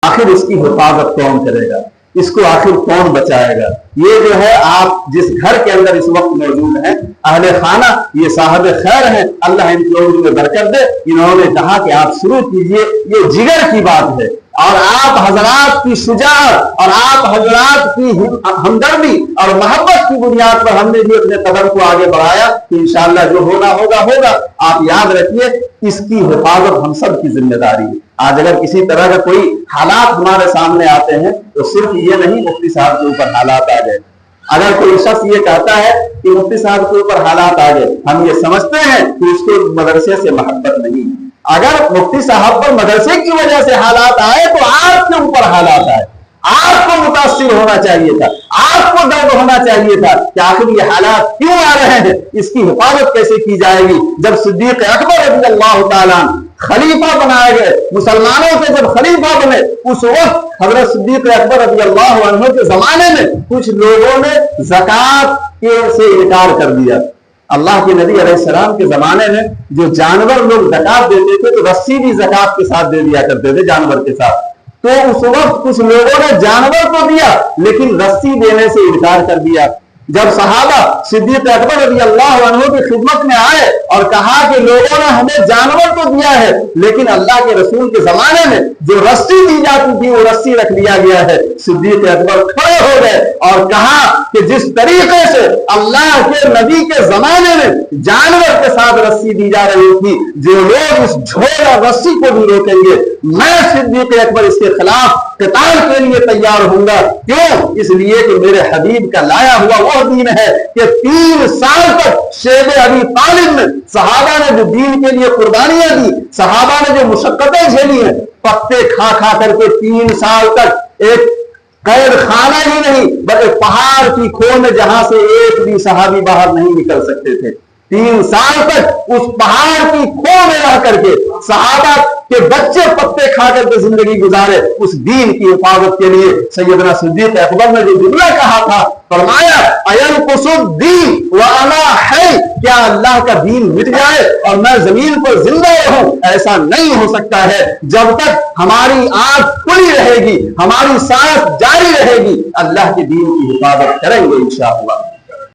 آخر اس کی حفاظت کون کرے گا؟ اس کو آخر کون بچائے گا؟ یہ جو ہے آپ جس گھر کے اندر اس وقت موجود ہیں، اہل خانہ، یہ صاحب خیر ہیں، اللہ ان لوگوں میں برکت دے۔ انہوں نے کہا کہ آپ شروع کیجئے، یہ جگر کی بات ہے، اور آپ حضرات کی شجاعت اور آپ حضرات کی ہمدردی اور محبت کی بنیاد پر ہم نے بھی اپنے قدم کو آگے بڑھایا کہ انشاءاللہ جو ہونا ہوگا ہوگا۔ آپ یاد رکھیے اس کی حفاظت ہم سب کی ذمہ داری ہے۔ آج اگر کسی طرح کا کوئی حالات ہمارے سامنے آتے ہیں تو صرف یہ نہیں مفتی صاحب کے اوپر حالات آ گئے، اگر کوئی شخص یہ کہتا ہے کہ مفتی صاحب کے اوپر حالات آ گئے، ہم یہ سمجھتے ہیں کہ اس کو مدرسے سے محبت نہیں۔ اگر مفتی صاحب پر مدرسے کی وجہ سے حالات آئے تو آپ کے اوپر حالات آئے، آپ کو متاثر ہونا چاہیے تھا، آپ کو درد ہونا چاہیے تھا کہ آخر یہ حالات کیوں آ رہے ہیں، اس کی حفاظت کیسے کی جائے گی۔ جب صدیق اکبر رضی اللہ تعالیٰ خلیفہ بنائے گئے، مسلمانوں کے جب خلیفہ بنے، اس وقت حضرت صدیق اکبر رضی اللہ عنہ کے زمانے میں کچھ لوگوں نے زکوٰۃ سے انکار کر دیا۔ اللہ کے نبی علیہ السلام کے زمانے میں جو جانور لوگ زکوٰۃ دیتے تھے تو رسی بھی زکوٰۃ کے ساتھ دے دیا کرتے تھے جانور کے ساتھ، تو اس وقت کچھ لوگوں نے جانور تو دیا لیکن رسی دینے سے انکار کر دیا۔ جب صحابہ صدیق اکبر رضی اللہ عنہ کی خدمت میں آئے اور کہا کہ لوگوں نے ہمیں جانور تو دیا ہے لیکن اللہ کے رسول کے زمانے میں جو رسی دی جاتی تھی وہ رسی رکھ لیا گیا ہے، صدیق اکبر کھڑے ہو گئے اور کہا کہ جس طریقے سے اللہ کے نبی کے زمانے میں جانور کے ساتھ رسی دی جا رہی تھی، جو لوگ اس جھول اور رسی کو بھی روکیں گے، میں صدیق اکبر اس کے خلاف قتال کے لیے تیار ہوں گا۔ کیوں؟ اس لیے کہ میرے حبیب کا لایا ہوا وہ دین ہے کہ 3 سال تک شیب ابی طالب میں صحابہ نے جو دین کے لیے قربانیاں دی، صحابہ نے جو مشقتیں جھیلی ہیں، پتے کھا کھا کر کے 3 سال تک ایک قید خانہ ہی نہیں بلکہ پہاڑ کی کھو میں جہاں سے ایک بھی صحابی باہر نہیں نکل سکتے تھے، 3 سال تک اس پہاڑ کی کھو میں رہ کر کے صحابہ کے بچے پتے کھا کر کے زندگی گزارے اس دین کی حفاظت کے لیے۔ سیدنا صدیق اکبر نے جو جملہ کہا تھا، فرمایا اَيَنْقُصُ الدِّينُ وَأَنَا حَيٌّ، کیا اللہ کا دین مٹ جائے اور میں زمین پر زندہ رہوں؟ ایسا نہیں ہو سکتا ہے۔ جب تک ہماری آنکھ کھلی رہے گی، ہماری سانس جاری رہے گی، اللہ کے دین کی حفاظت کریں گے انشاءاللہ۔